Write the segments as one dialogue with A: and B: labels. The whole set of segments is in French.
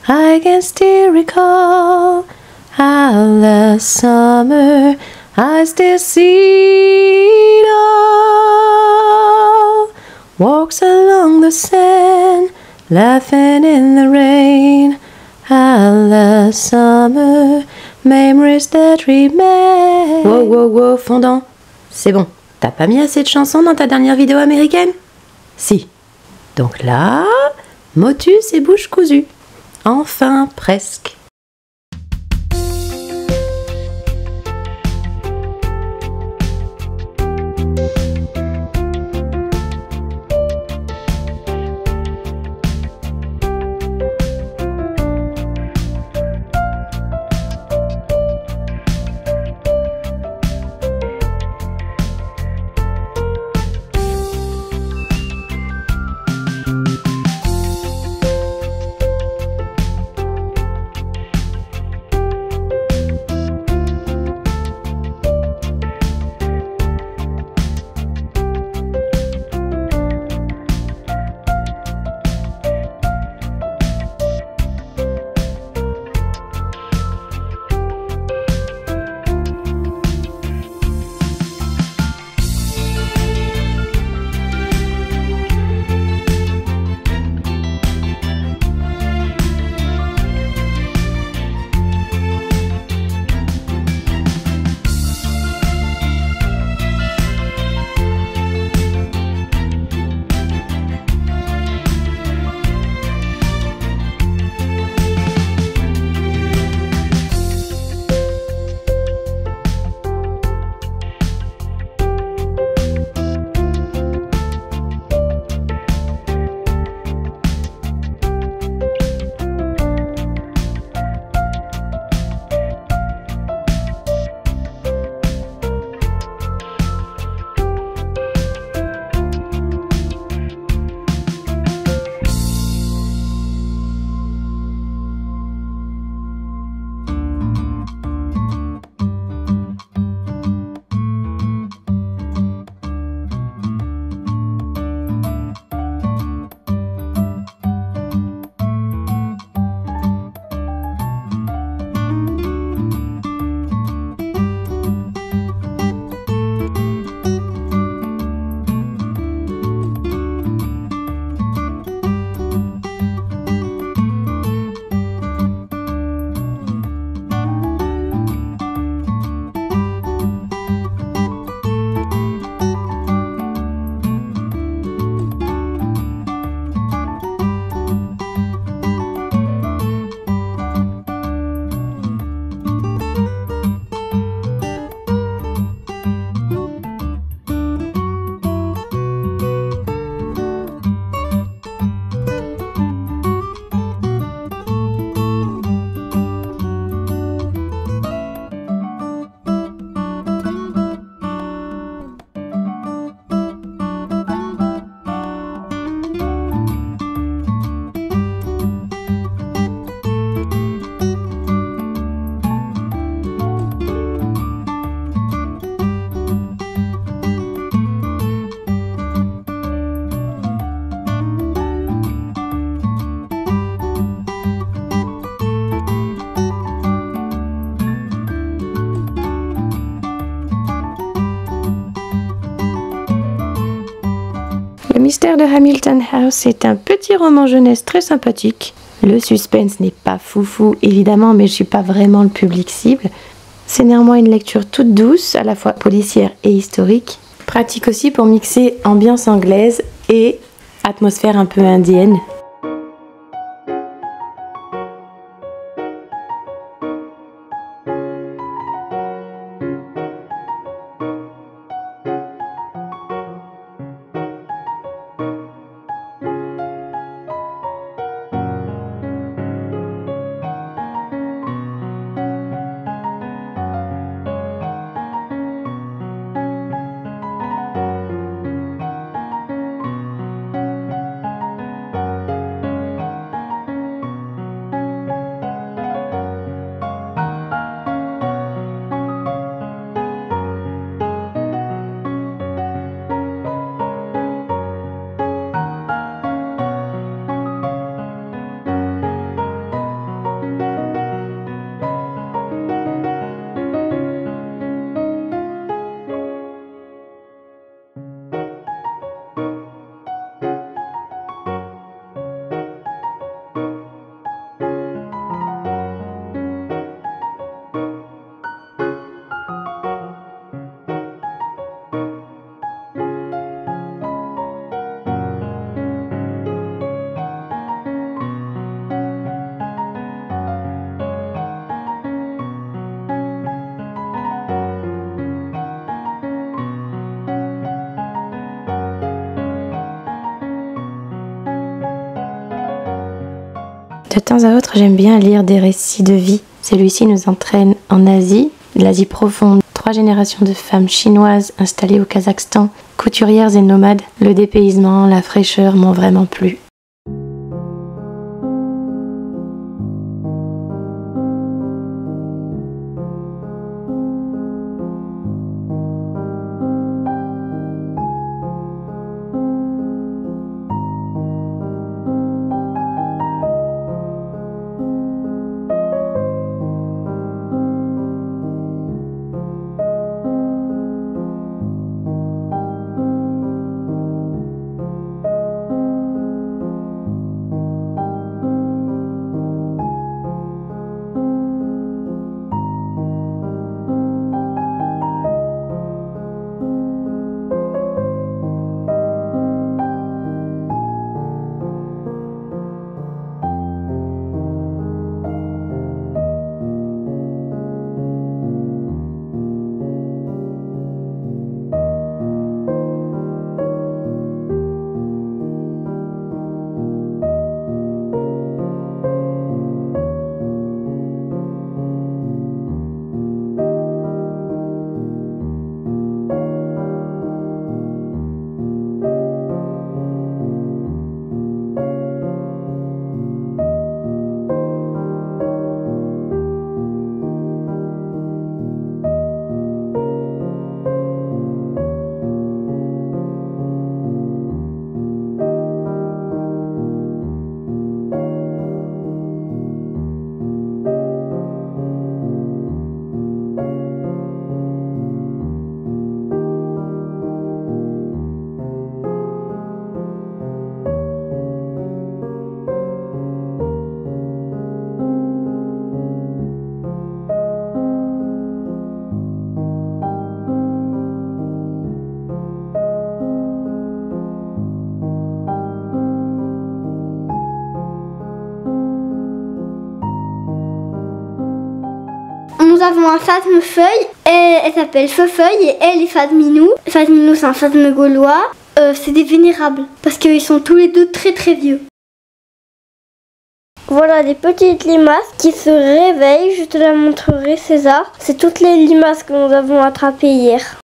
A: I can still recall how last summer I still see it all. Walks along the sand, laughing in the rain. How last summer, memories that remain. Wow, wow, wow, fondant. C'est bon, t'as pas mis assez de chansons dans ta dernière vidéo américaine? Si. Donc là, motus et bouche cousue. Enfin, presque. Le mystère de Hamilton House est un petit roman jeunesse très sympathique. Le suspense n'est pas foufou évidemment, mais je suis pas vraiment le public cible. C'est néanmoins une lecture toute douce, à la fois policière et historique. Pratique aussi pour mixer ambiance anglaise et atmosphère un peu indienne. De temps à autre, j'aime bien lire des récits de vie. Celui-ci nous entraîne en Asie, l'Asie profonde. 3 générations de femmes chinoises installées au Kazakhstan, couturières et nomades. Le dépaysement, la fraîcheur m'ont vraiment plu.
B: Nous avons un phasme feuille, et elle s'appelle Feu-Feuille et elle est Phasminou. Phasminou c'est un phasme gaulois, c'est des vénérables parce qu'ils sont tous les deux très très vieux. Voilà des petites limaces qui se réveillent, je te la montrerai César. C'est toutes les limaces que nous avons attrapées hier.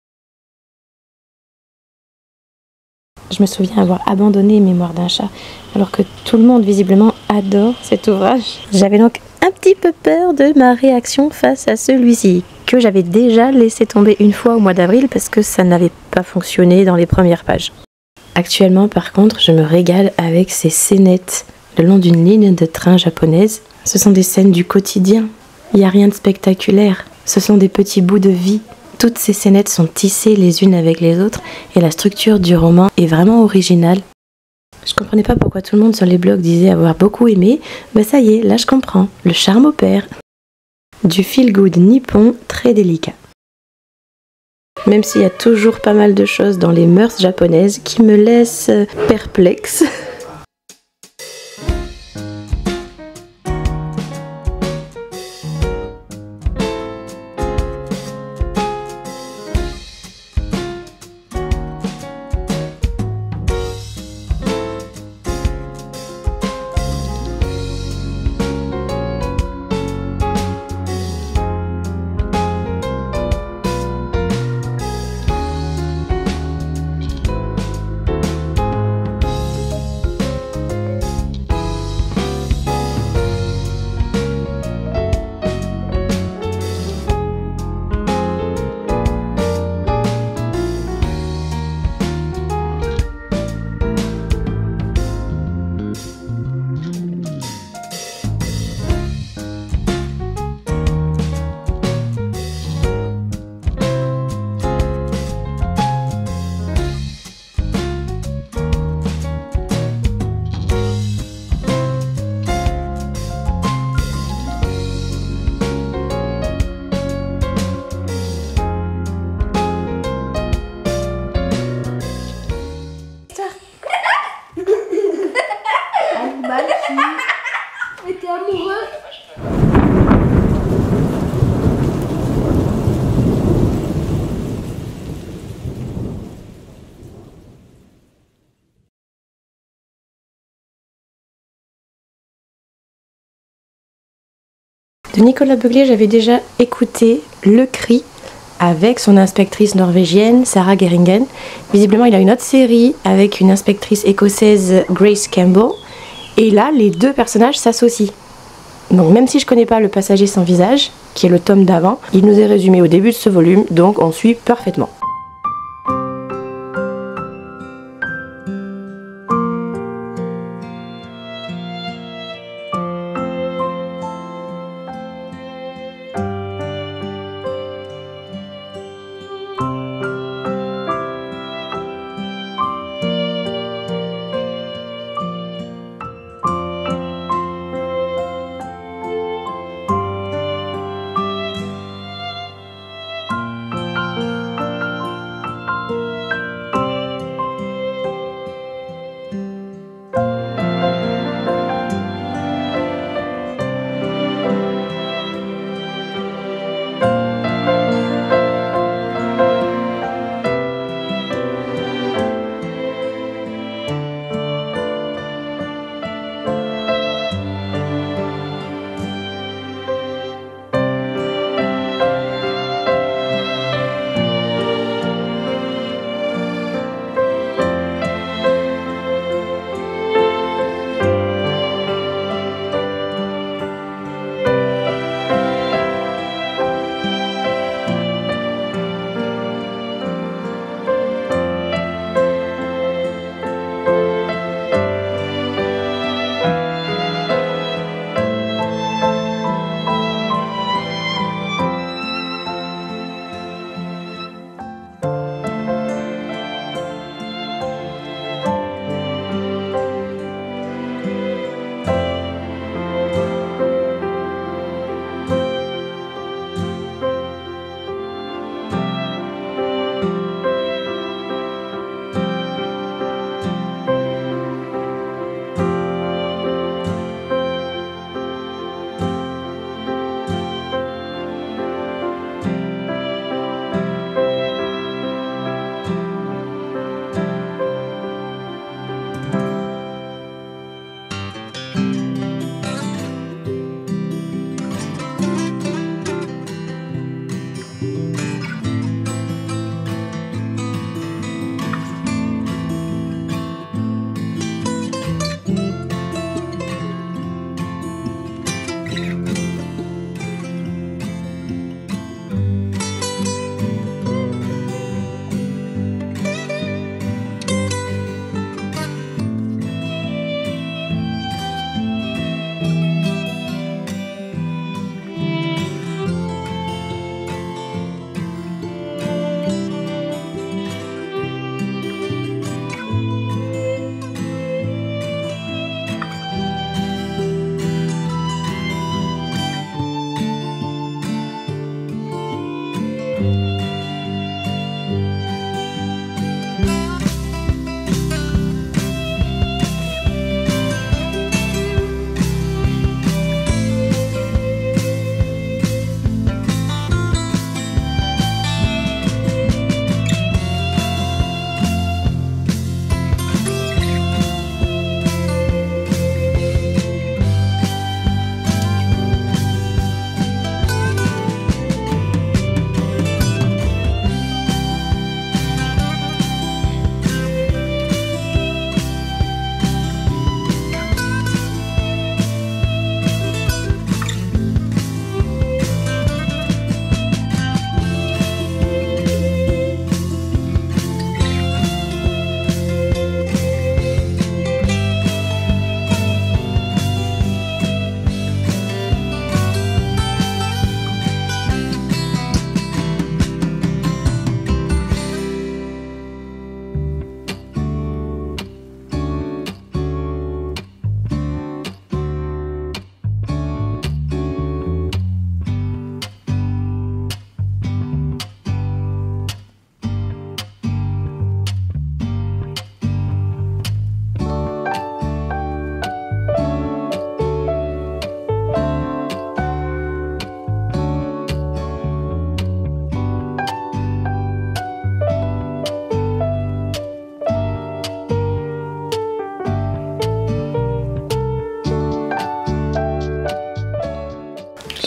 A: Je me souviens avoir abandonné Mémoire d'un chat, alors que tout le monde visiblement adore cet ouvrage. J'avais donc un petit peu peur de ma réaction face à celui-ci, que j'avais déjà laissé tomber une fois au mois d'avril parce que ça n'avait pas fonctionné dans les premières pages. Actuellement par contre, je me régale avec ces scénettes le long d'une ligne de train japonaise. Ce sont des scènes du quotidien, il n'y a rien de spectaculaire, ce sont des petits bouts de vie. Toutes ces scénettes sont tissées les unes avec les autres et la structure du roman est vraiment originale. Je comprenais pas pourquoi tout le monde sur les blogs disait avoir beaucoup aimé, bah ça y est, là je comprends, le charme opère. Du feel-good nippon très délicat. Même s'il y a toujours pas mal de choses dans les mœurs japonaises qui me laissent perplexe.
B: Mais t'es amoureux?
A: De Nicolas Beugler, j'avais déjà écouté Le Cri avec son inspectrice norvégienne Sarah Geringen. Visiblement, il a une autre série avec une inspectrice écossaise Grace Campbell. Et là, les deux personnages s'associent. Donc même si je connais pas Le Passager sans visage, qui est le tome d'avant, il nous est résumé au début de ce volume, donc on suit parfaitement.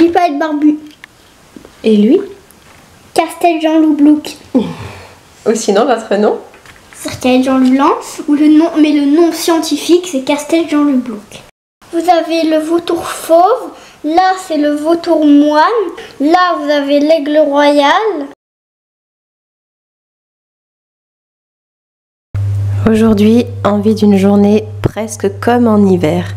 B: Qui peut être barbu.
A: Et lui?
B: Castel Jean-Loup Blouc.
A: Ou sinon votre nom?
B: Circaète Jean-Loup Blanc. Ou le nom, mais le nom scientifique, c'est Castel Jean-Loup Blouc. Vous avez le vautour fauve. Là, c'est le vautour moine. Là, vous avez l'aigle royal.
A: Aujourd'hui, envie d'une journée presque comme en hiver.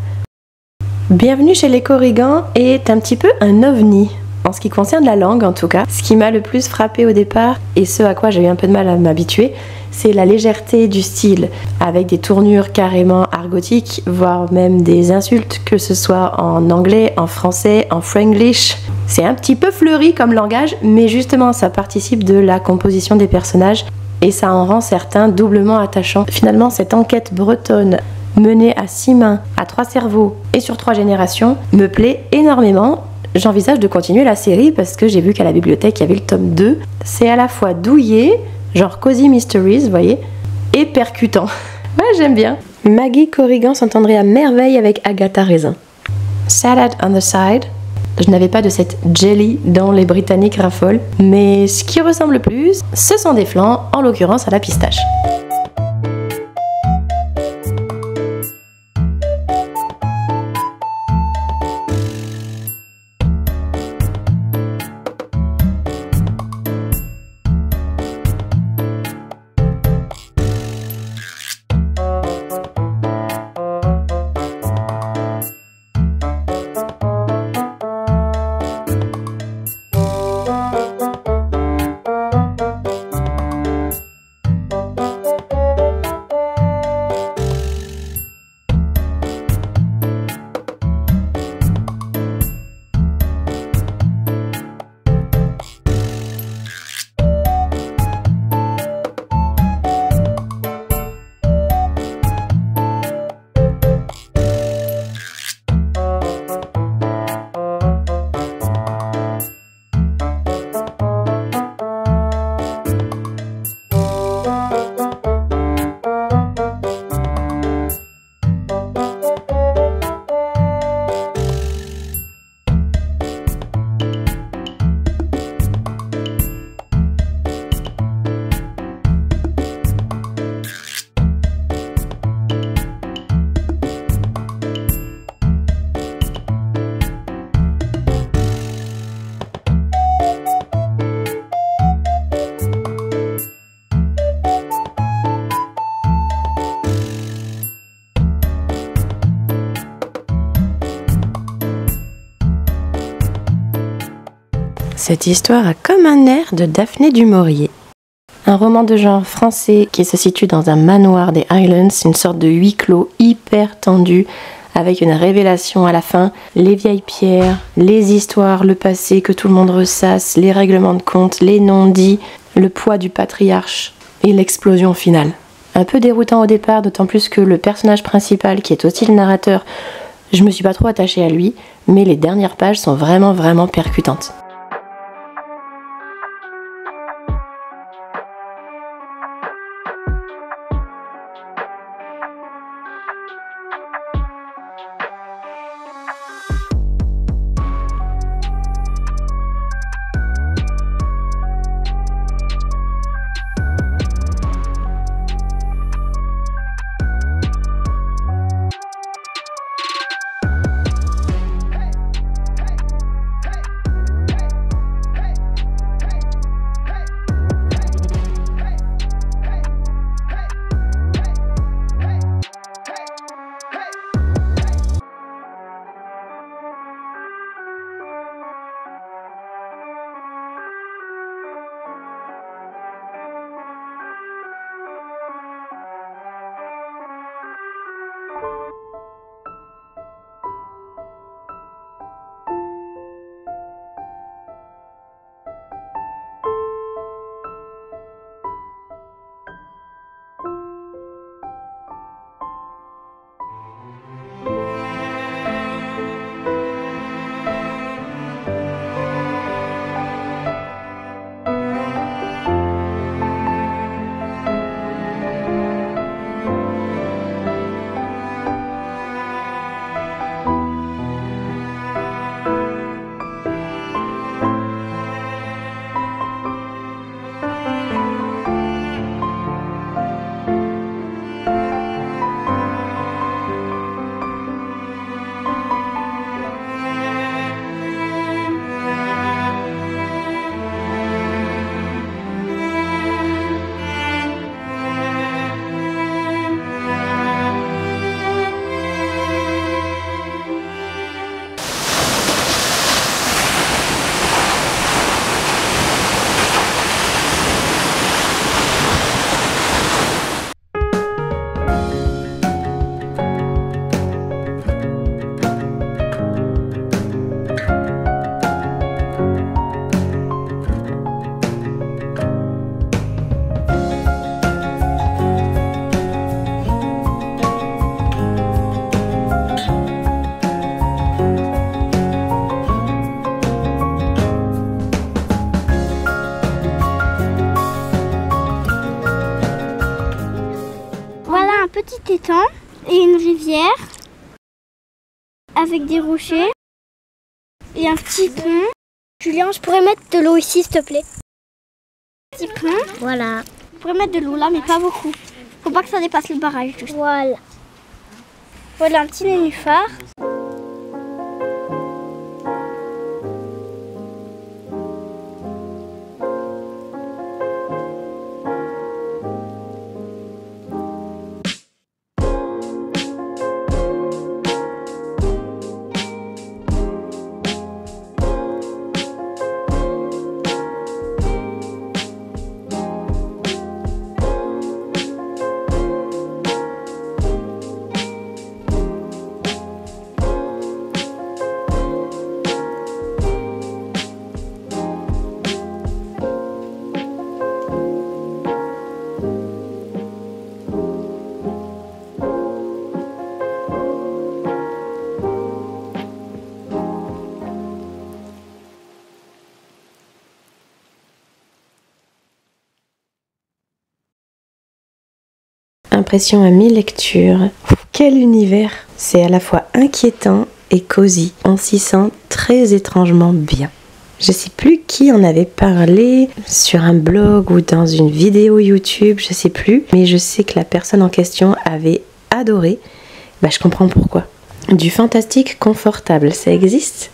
A: Bienvenue chez les Korrigans est un petit peu un ovni, en ce qui concerne la langue en tout cas. Ce qui m'a le plus frappé au départ, et ce à quoi j'ai eu un peu de mal à m'habituer, c'est la légèreté du style, avec des tournures carrément argotiques, voire même des insultes, que ce soit en anglais, en français, en franglish. C'est un petit peu fleuri comme langage, mais justement ça participe de la composition des personnages, et ça en rend certains doublement attachants. Finalement, cette enquête bretonne menée à 6 mains, à 3 cerveaux et sur 3 générations me plaît énormément. J'envisage de continuer la série parce que j'ai vu qu'à la bibliothèque il y avait le tome 2. C'est à la fois douillet, genre Cozy Mysteries, vous voyez, et percutant. Ouais, j'aime bien. Maggie Korrigan s'entendrait à merveille avec Agatha Raisin. Salad on the side. Je n'avais pas de cette jelly dont les Britanniques raffolent, mais ce qui ressemble le plus, ce sont des flancs, en l'occurrence à la pistache. Cette histoire a comme un air de Daphné du Maurier. Un roman de genre français qui se situe dans un manoir des Highlands, une sorte de huis clos hyper tendu, avec une révélation à la fin, les vieilles pierres, les histoires, le passé que tout le monde ressasse, les règlements de compte, les non-dits, le poids du patriarche et l'explosion finale. Un peu déroutant au départ, d'autant plus que le personnage principal, qui est aussi le narrateur, je me suis pas trop attachée à lui, mais les dernières pages sont vraiment percutantes.
B: étang et une rivière avec des rochers et un petit pont. Julien, je pourrais mettre de l'eau ici, s'il te plaît. Petit pont.
C: Voilà.
B: Je pourrais mettre de l'eau là, mais pas beaucoup. Faut pas que ça dépasse le barrage. Juste.
C: Voilà.
B: Voilà un petit nénuphar.
A: Impression à mi-lecture. Quel univers! C'est à la fois inquiétant et cosy. On s'y sent très étrangement bien. Je sais plus qui en avait parlé sur un blog ou dans une vidéo YouTube, je sais plus, mais je sais que la personne en question avait adoré. Je comprends pourquoi. Du fantastique confortable, ça existe?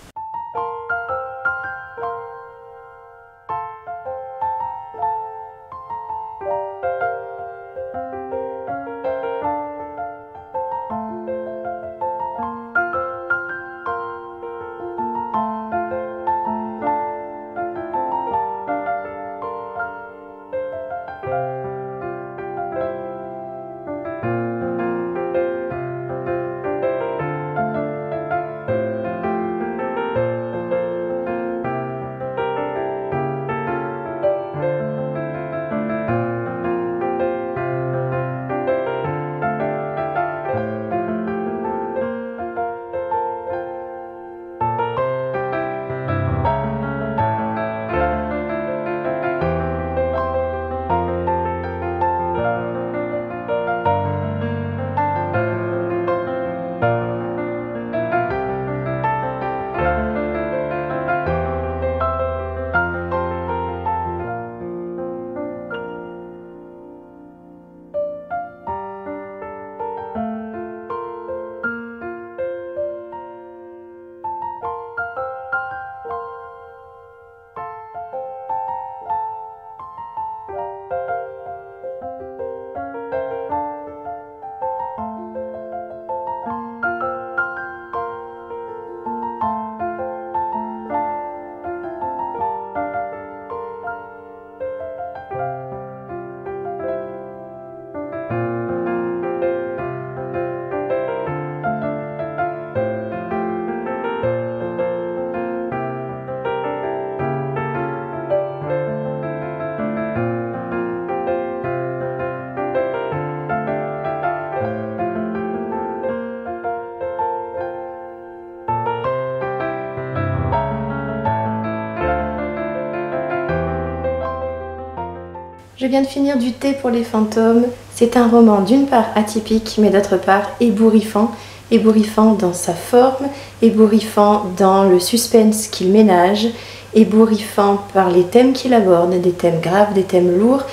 A: Je viens de finir du thé pour les fantômes. C'est un roman d'une part atypique, mais d'autre part ébouriffant. Ébouriffant dans sa forme, ébouriffant dans le suspense qu'il ménage, ébouriffant par les thèmes qu'il aborde, des thèmes graves, des thèmes lourds,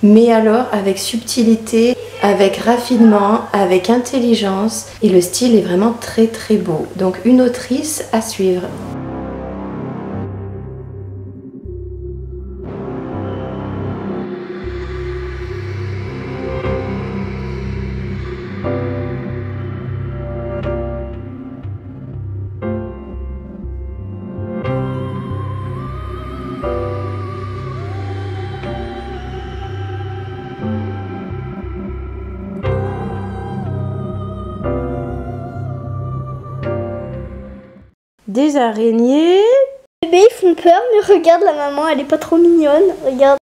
A: mais alors avec subtilité, avec raffinement, avec intelligence. Et le style est vraiment très très beau. Donc une autrice à suivre. Des araignées.
B: Les bébés ils font peur, mais regarde la maman, elle est pas trop mignonne. Regarde.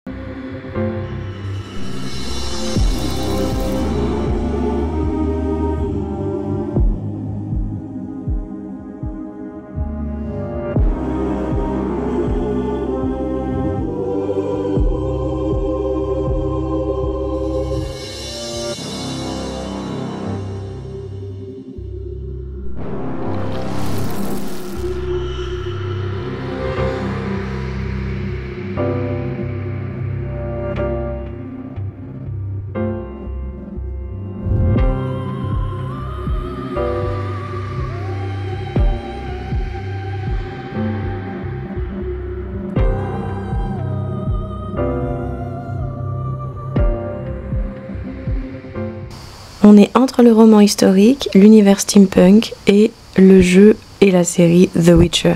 A: On est entre le roman historique, l'univers steampunk et le jeu et la série The Witcher.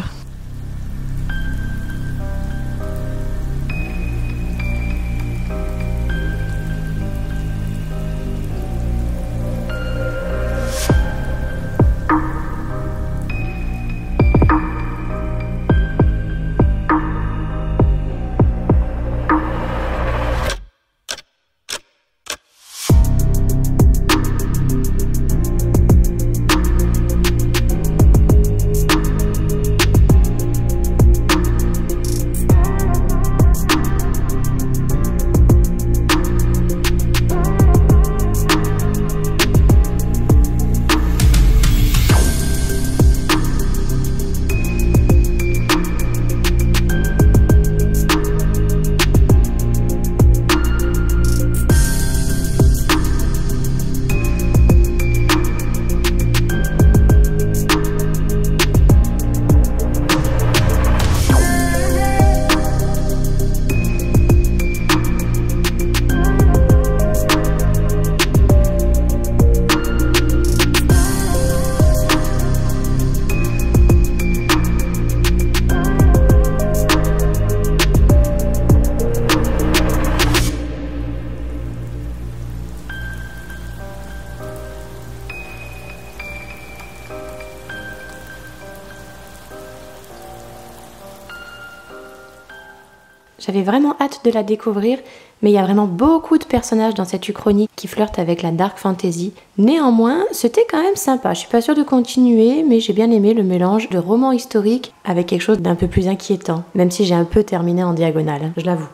A: J'avais vraiment hâte de la découvrir, mais il y a vraiment beaucoup de personnages dans cette uchronie qui flirtent avec la dark fantasy. Néanmoins, c'était quand même sympa. Je suis pas sûre de continuer, mais j'ai bien aimé le mélange de roman historique avec quelque chose d'un peu plus inquiétant, même si j'ai un peu terminé en diagonale, je l'avoue.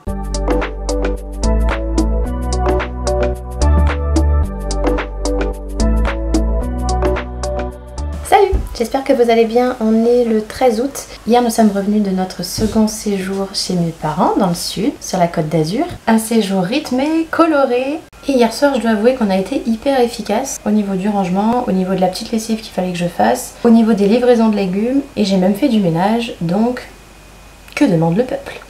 A: J'espère que vous allez bien, on est le 13 août. Hier nous sommes revenus de notre second séjour chez mes parents dans le sud, sur la Côte d'Azur. Un séjour rythmé, coloré. Et hier soir je dois avouer qu'on a été hyper efficace au niveau du rangement, au niveau de la petite lessive qu'il fallait que je fasse, au niveau des livraisons de légumes et j'ai même fait du ménage, donc que demande le peuple?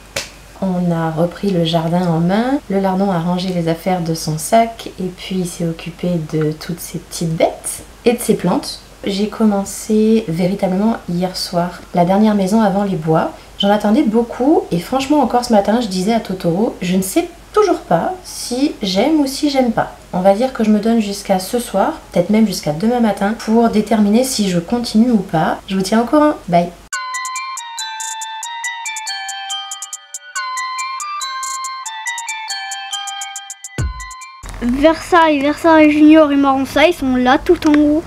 A: On a repris le jardin en main, le lardon a rangé les affaires de son sac et puis il s'est occupé de toutes ses petites bêtes et de ses plantes. J'ai commencé véritablement hier soir, la dernière maison avant les bois. J'en attendais beaucoup et franchement encore ce matin je disais à Totoro, je ne sais toujours pas si j'aime ou si j'aime pas. On va dire que je me donne jusqu'à ce soir, peut-être même jusqu'à demain matin, pour déterminer si je continue ou pas. Je vous tiens au courant, bye.
B: Versailles Junior et Maronsa, ils sont là tout en haut.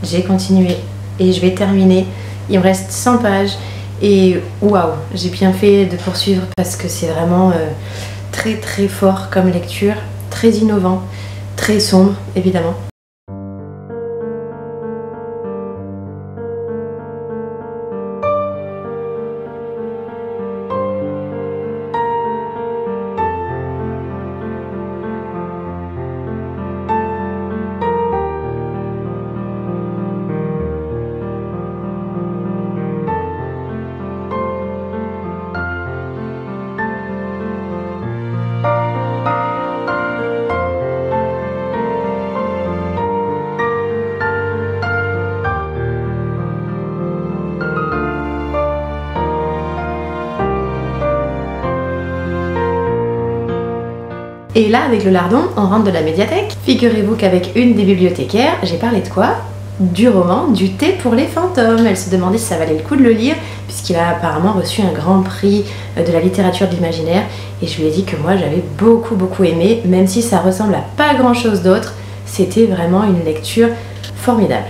A: J'ai continué et je vais terminer. Il me reste 100 pages et waouh, j'ai bien fait de poursuivre parce que c'est vraiment très très fort comme lecture, très innovant, très sombre évidemment. Et là, avec le lardon, on rentre de la médiathèque. Figurez-vous qu'avec une des bibliothécaires, j'ai parlé de quoi? Du roman Du thé pour les fantômes. Elle se demandait si ça valait le coup de le lire, puisqu'il a apparemment reçu un grand prix de la littérature de l'imaginaire. Et je lui ai dit que moi, j'avais beaucoup aimé, même si ça ressemble à pas grand-chose d'autre. C'était vraiment une lecture formidable.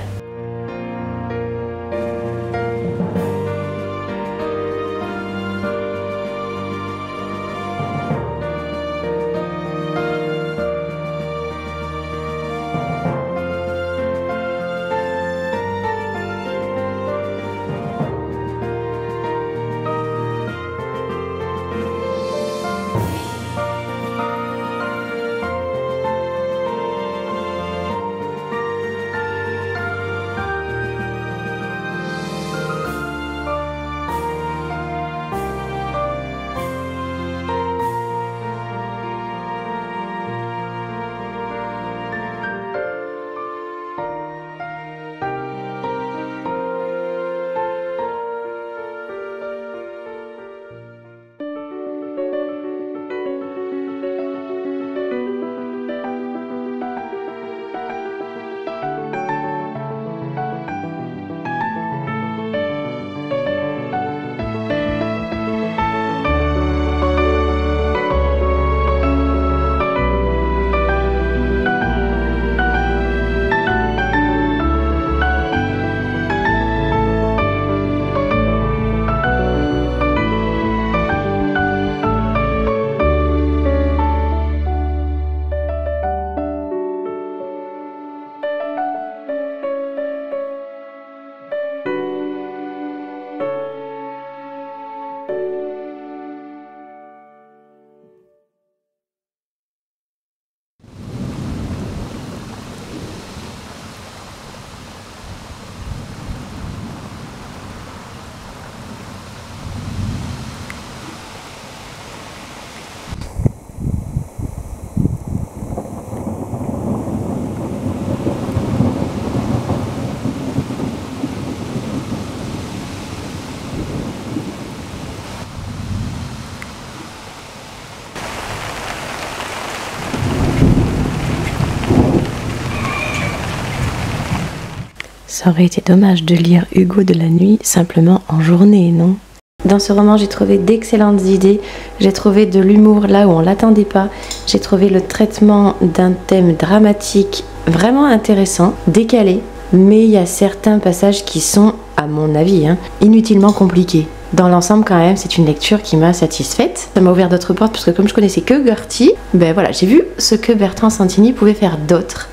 A: Ça aurait été dommage de lire Hugo de la nuit simplement en journée, non? Dans ce roman, j'ai trouvé d'excellentes idées, j'ai trouvé de l'humour là où on l'attendait pas, j'ai trouvé le traitement d'un thème dramatique vraiment intéressant, décalé, mais il y a certains passages qui sont, à mon avis, inutilement compliqués. Dans l'ensemble, quand même, c'est une lecture qui m'a satisfaite. Ça m'a ouvert d'autres portes parce que comme je connaissais que Gertie, ben voilà, j'ai vu ce que Bertrand Santini pouvait faire d'autre.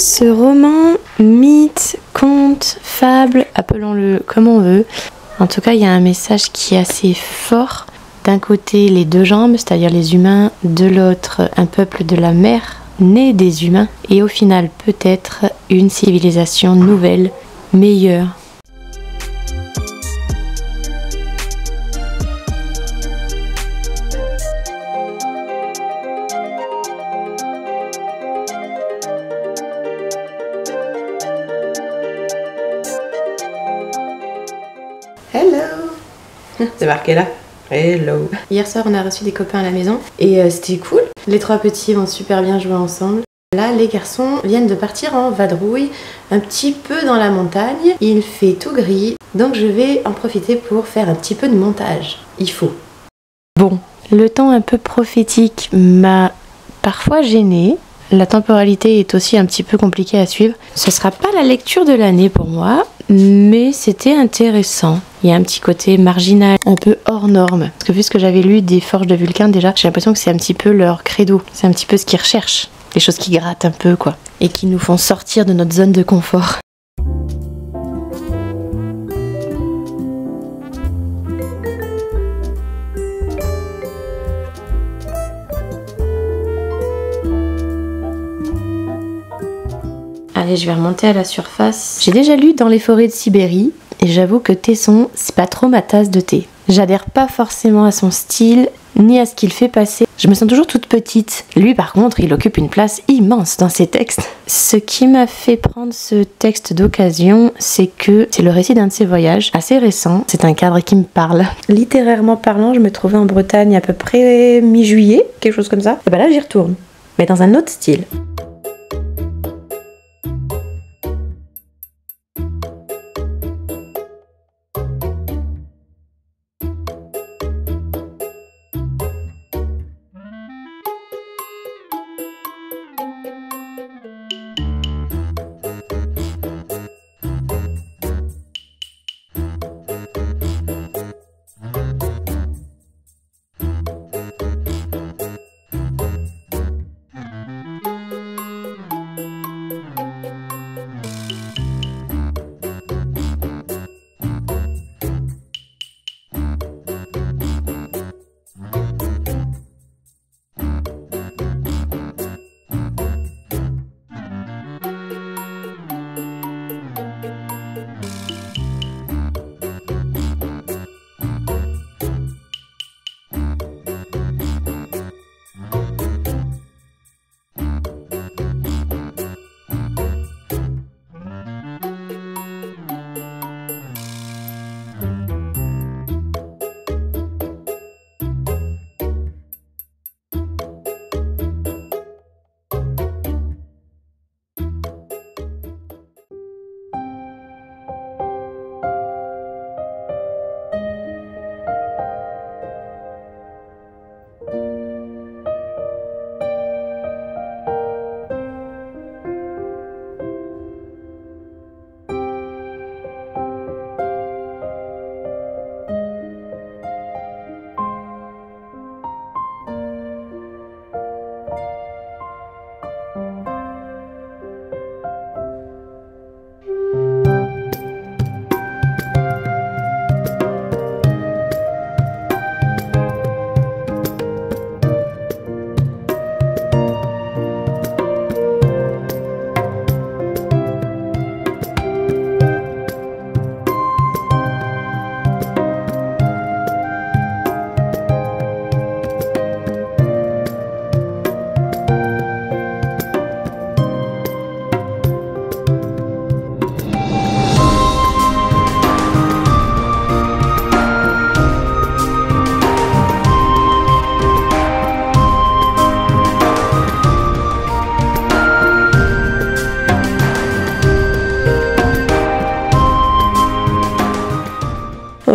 A: Ce roman, mythe, conte, fable, appelons-le comme on veut. En tout cas, il y a un message qui est assez fort. D'un côté, les deux jambes, c'est-à-dire les humains, de l'autre, un peuple de la mer, né des humains, et au final, peut-être une civilisation nouvelle, meilleure. Hello! C'est marqué là. Hello! Hier soir, on a reçu des copains à la maison et c'était cool. Les trois petits vont super bien jouer ensemble. Là, les garçons viennent de partir en vadrouille un petit peu dans la montagne. Il fait tout gris, donc je vais en profiter pour faire un petit peu de montage. Il faut. Bon, le temps un peu prophétique m'a parfois gênée. La temporalité est aussi un petit peu compliquée à suivre. Ce sera pas la lecture de l'année pour moi, mais c'était intéressant. Il y a un petit côté marginal, un peu hors norme. Parce que vu ce que j'avais lu des Forges de Vulcain déjà, j'ai l'impression que c'est un petit peu leur credo. C'est un petit peu ce qu'ils recherchent. Les choses qui grattent un peu, quoi. Et qui nous font sortir de notre zone de confort. Allez, je vais remonter à la surface. J'ai déjà lu Dans les forêts de Sibérie et j'avoue que Tesson, c'est pas trop ma tasse de thé. J'adhère pas forcément à son style ni à ce qu'il fait passer. Je me sens toujours toute petite. Lui par contre, il occupe une place immense dans ses textes. Ce qui m'a fait prendre ce texte d'occasion, c'est que c'est le récit d'un de ses voyages, assez récent. C'est un cadre qui me parle. Littérairement parlant, je me trouvais en Bretagne à peu près mi-juillet, quelque chose comme ça. Et ben là, j'y retourne, mais dans un autre style.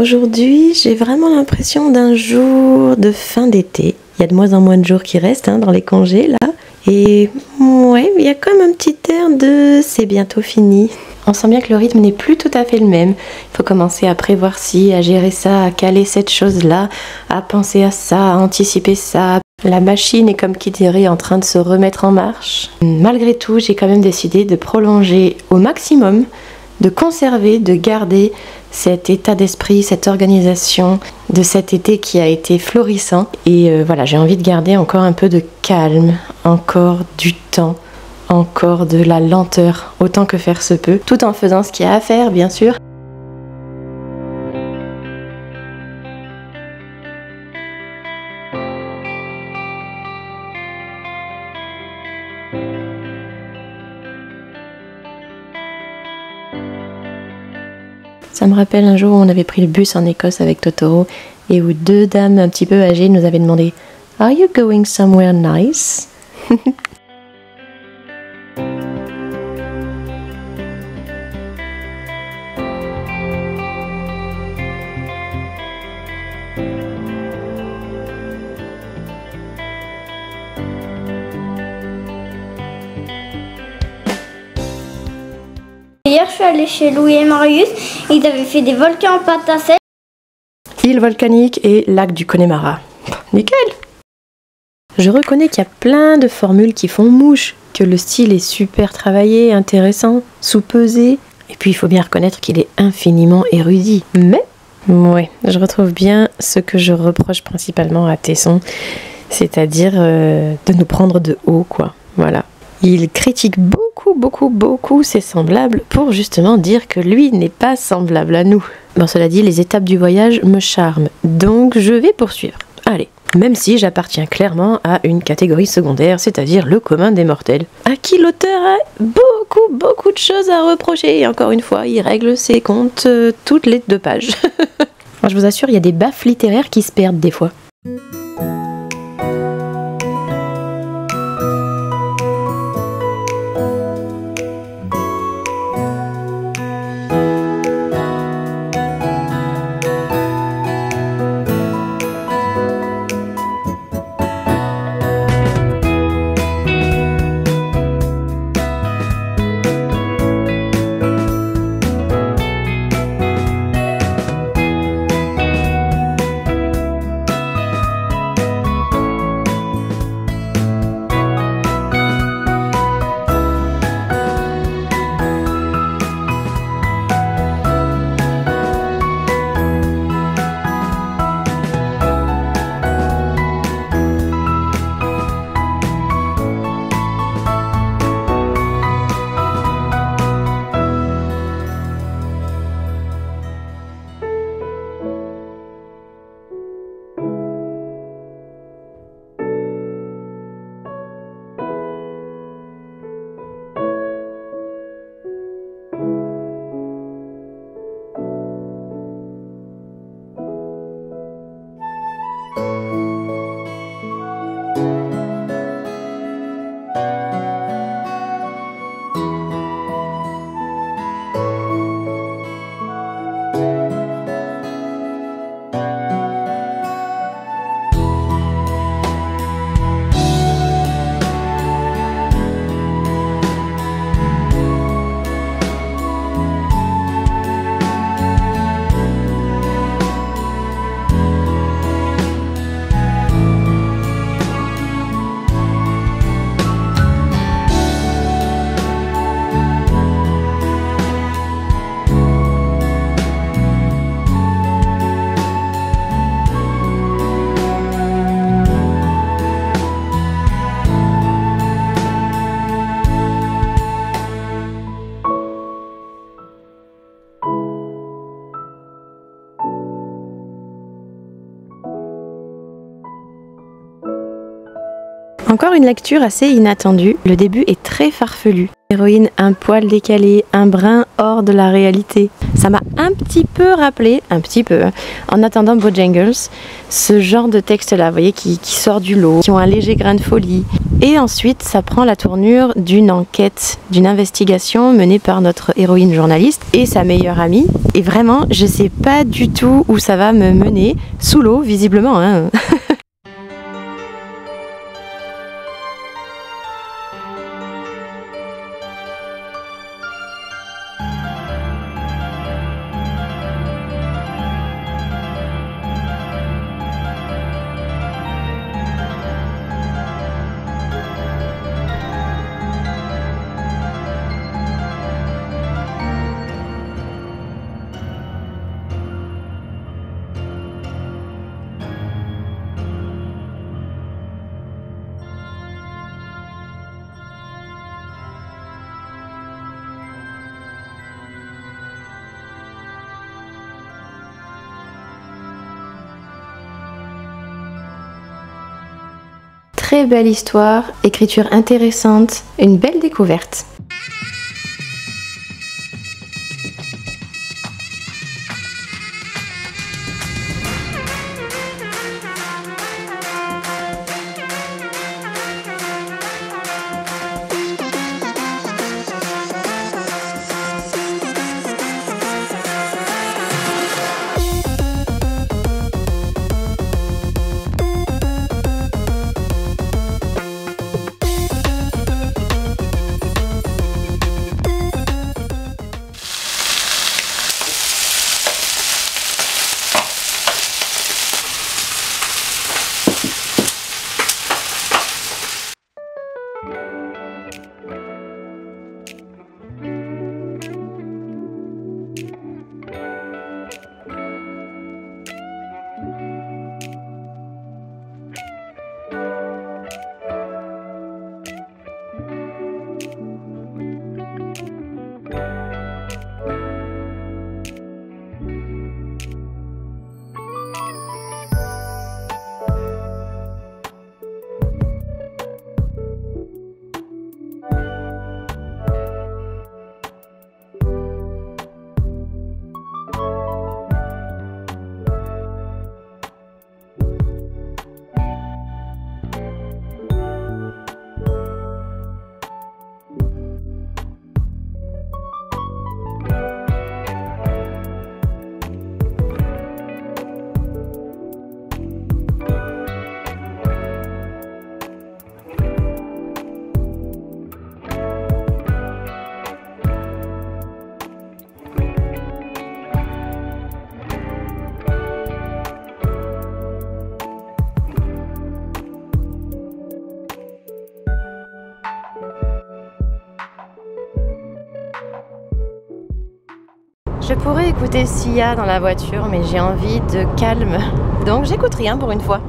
A: Aujourd'hui, j'ai vraiment l'impression d'un jour de fin d'été. Il y a de moins en moins de jours qui restent dans les congés là. Et ouais, il y a comme un petit air de c'est bientôt fini. On sent bien que le rythme n'est plus tout à fait le même. Il faut commencer à prévoir ci, à gérer ça, à caler cette chose-là, à penser à ça, à anticiper ça. La machine est comme qui dirait en train de se remettre en marche. Malgré tout, j'ai quand même décidé de prolonger au maximum, de conserver, de garder cet état d'esprit, cette organisation de cet été qui a été florissant. Et voilà, j'ai envie de garder encore un peu de calme, encore du temps, encore de la lenteur, autant que faire se peut, tout en faisant ce qu'il y a à faire, bien sûr. Ça me rappelle un jour où on avait pris le bus en Écosse avec Totoro et où deux dames un petit peu âgées nous avaient demandé « Are you going somewhere nice ?»
B: Hier, je suis allée chez Louis et Marius. Ils avaient fait des volcans en pâte à sel.
A: Île volcanique et lac du Connemara. Nickel! Je reconnais qu'il y a plein de formules qui font mouche, que le style est super travaillé, intéressant, sous-pesé. Et puis il faut bien reconnaître qu'il est infiniment érudit. Mais, ouais, je retrouve bien ce que je reproche principalement à Tesson, c'est-à-dire de nous prendre de haut, quoi. Voilà. Il critique beaucoup ses semblables pour justement dire que lui n'est pas semblable à nous. Bon, cela dit, les étapes du voyage me charment, donc je vais poursuivre. Allez, même si j'appartiens clairement à une catégorie secondaire, c'est-à-dire le commun des mortels, à qui l'auteur a beaucoup de choses à reprocher. Et encore une fois, il règle ses comptes toutes les 2 pages. Moi, je vous assure, il y a des baffes littéraires qui se perdent des fois. Encore une lecture assez inattendue, le début est très farfelu. Héroïne un poil décalé, un brin hors de la réalité. Ça m'a un petit peu rappelé, en attendant Bojangles, ce genre de texte-là, vous voyez, qui sort du lot, qui ont un léger grain de folie. Et ensuite, ça prend la tournure d'une enquête, d'une investigation menée par notre héroïne journaliste et sa meilleure amie. Et vraiment, je sais pas du tout où ça va me mener, sous l'eau, visiblement, hein. Très belle histoire, écriture intéressante, une belle découverte. Je pourrais écouter Sia dans la voiture, mais j'ai envie de calme. Donc j'écoute rien pour une fois.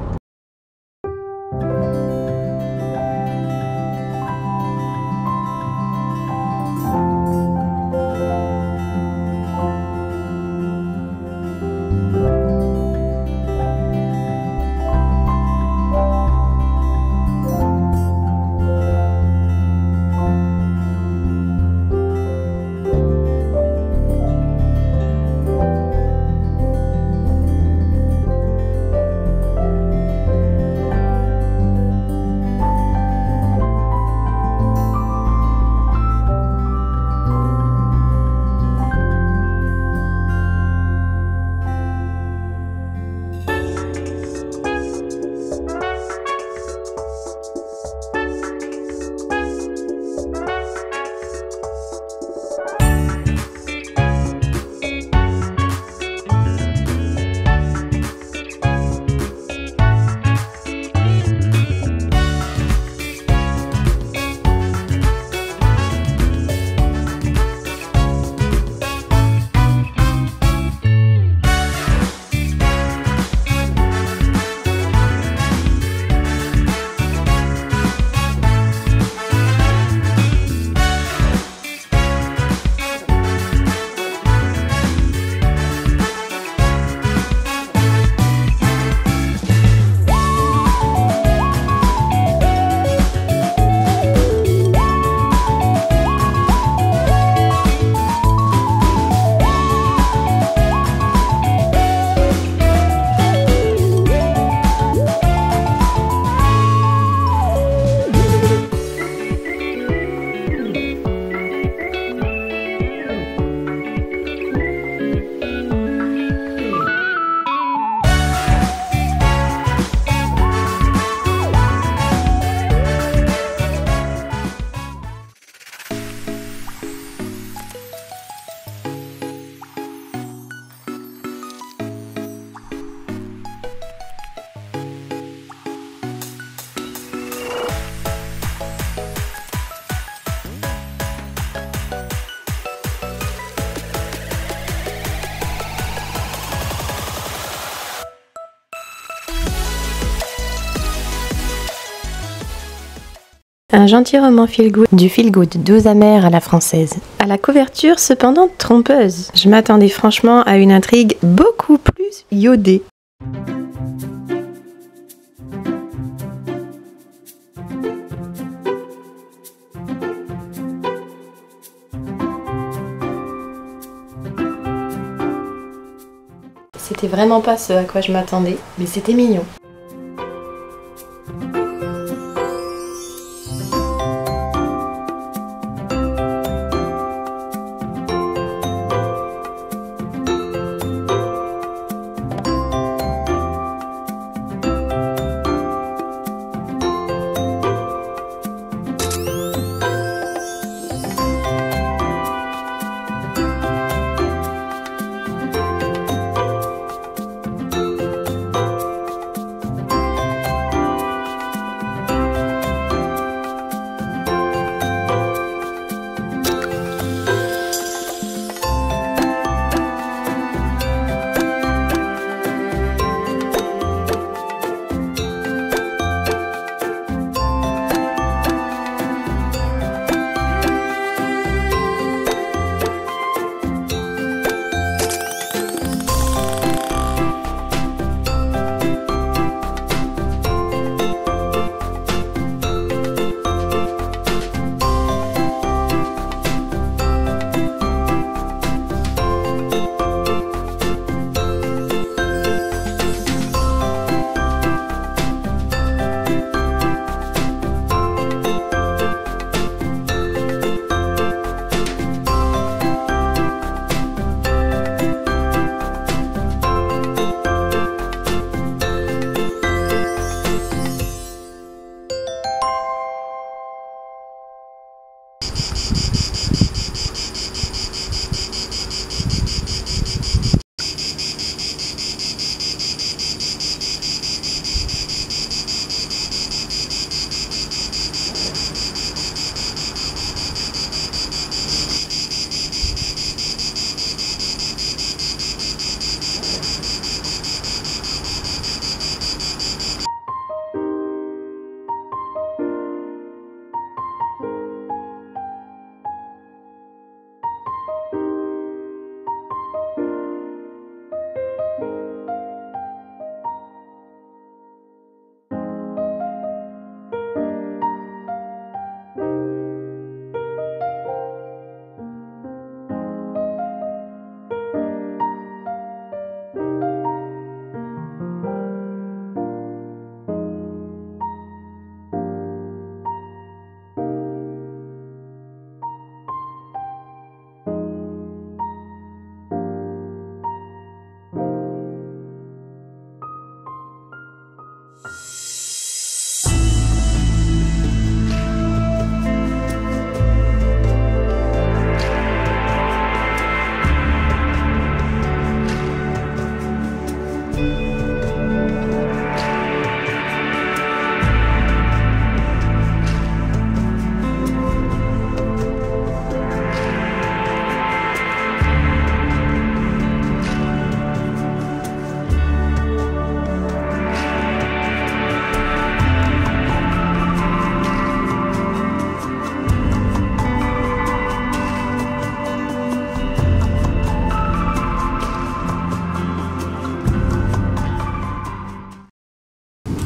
A: Un gentil roman feel-good, du feel-good, doux amer à la française. À la couverture cependant trompeuse. Je m'attendais franchement à une intrigue beaucoup plus iodée. C'était vraiment pas ce à quoi je m'attendais, mais c'était mignon.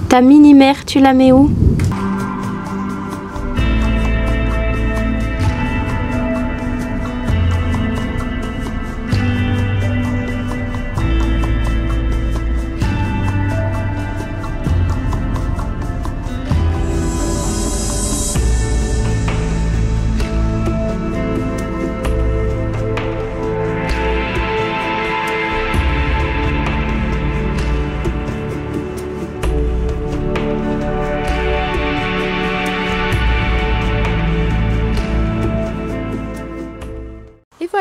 A: Ta mini-mère, tu la mets où?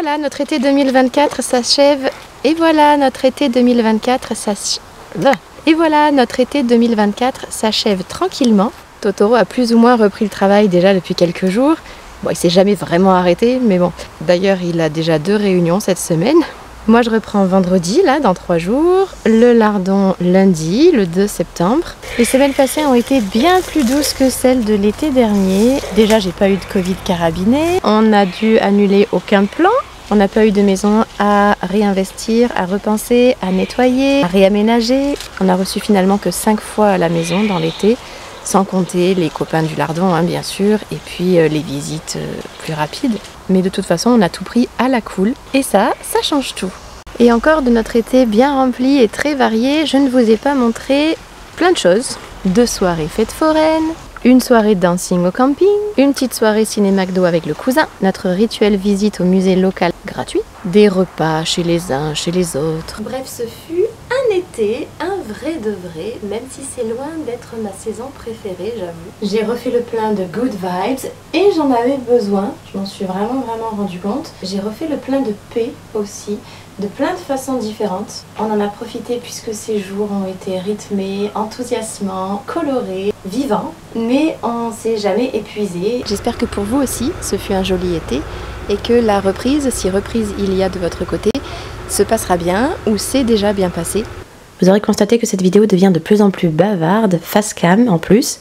A: Voilà, notre été 2024 s'achève. Et voilà, notre été 2024 s'achève tranquillement. Totoro a plus ou moins repris le travail déjà depuis quelques jours. Bon, il s'est jamais vraiment arrêté, mais bon. D'ailleurs, il a déjà 2 réunions cette semaine. Moi je reprends vendredi, là, dans 3 jours, le lardon lundi, le 2 septembre. Les semaines passées ont été bien plus douces que celles de l'été dernier. Déjà, j'ai pas eu de Covid carabiné, on a dû annuler aucun plan. On n'a pas eu de maison à réinvestir, à repenser, à nettoyer, à réaménager. On a reçu finalement que 5 fois à la maison dans l'été, sans compter les copains du lardon, hein, bien sûr, et puis les visites plus rapides. Mais de toute façon, on a tout pris à la cool, et ça change tout. Et encore de notre été bien rempli et très varié, je ne vous ai pas montré plein de choses. 2 soirées fêtes foraines, une soirée dancing au camping, une petite soirée ciné-McDo avec le cousin, notre rituel visite au musée local gratuit, des repas chez les uns, chez les autres. Bref, ce fut un été, un vrai de vrai, même si c'est loin d'être ma saison préférée, j'avoue. J'ai refait le plein de good vibes et j'en avais besoin, je m'en suis vraiment rendu compte. J'ai refait le plein de paix aussi, de plein de façons différentes. On en a profité puisque ces jours ont été rythmés, enthousiasmants, colorés, vivants, mais on s'est jamais épuisé. J'espère que pour vous aussi, ce fut un joli été et que la reprise, si reprise il y a de votre côté, se passera bien ou c'est déjà bien passé. Vous aurez constaté que cette vidéo devient de plus en plus bavarde, face cam en plus.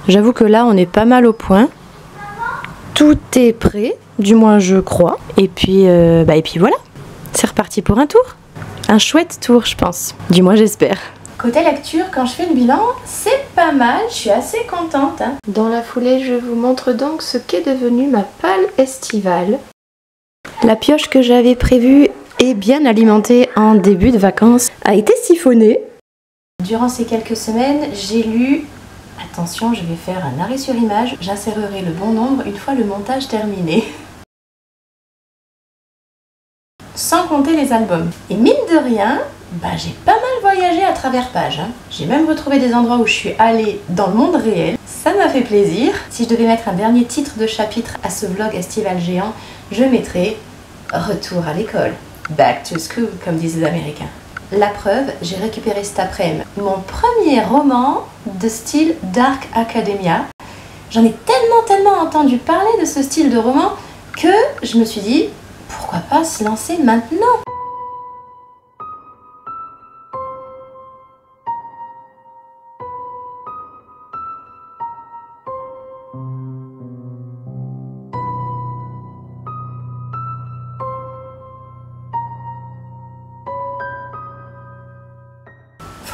A: J'avoue que là on est pas mal au point. Tout est prêt, du moins je crois. Et puis voilà, c'est reparti pour un tour. Un chouette tour je pense, du moins j'espère. Côté lecture, quand je fais le bilan, c'est pas mal, je suis assez contente. Hein. Dans la foulée, je vous montre donc ce qu'est devenu ma palle estivale. La pioche que j'avais prévue et bien alimentée en début de vacances a été siphonnée. Durant ces quelques semaines, j'ai lu... Attention, je vais faire un arrêt sur image, j'insérerai le bon nombre une fois le montage terminé. Sans compter les albums. Et mine de rien, j'ai pas mal voyagé à travers pages. Hein. J'ai même retrouvé des endroits où je suis allée dans le monde réel. Ça m'a fait plaisir. Si je devais mettre un dernier titre de chapitre à ce vlog estival géant, je mettrais Retour à l'école. back to school, comme disent les Américains. La preuve, j'ai récupéré cet après-midi mon premier roman de style Dark Academia. J'en ai tellement entendu parler de ce style de roman que je me suis dit, pourquoi pas se lancer maintenant?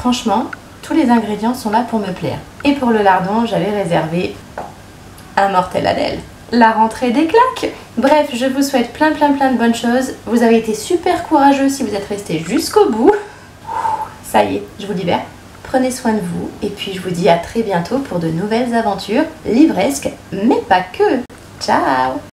A: Franchement, tous les ingrédients sont là pour me plaire. Et pour le lardon, j'avais réservé un mortadelle. La rentrée des claques. Bref, je vous souhaite plein de bonnes choses. Vous avez été super courageux si vous êtes restés jusqu'au bout. Ça y est, je vous libère. Prenez soin de vous et puis je vous dis à très bientôt pour de nouvelles aventures livresques, mais pas que. Ciao!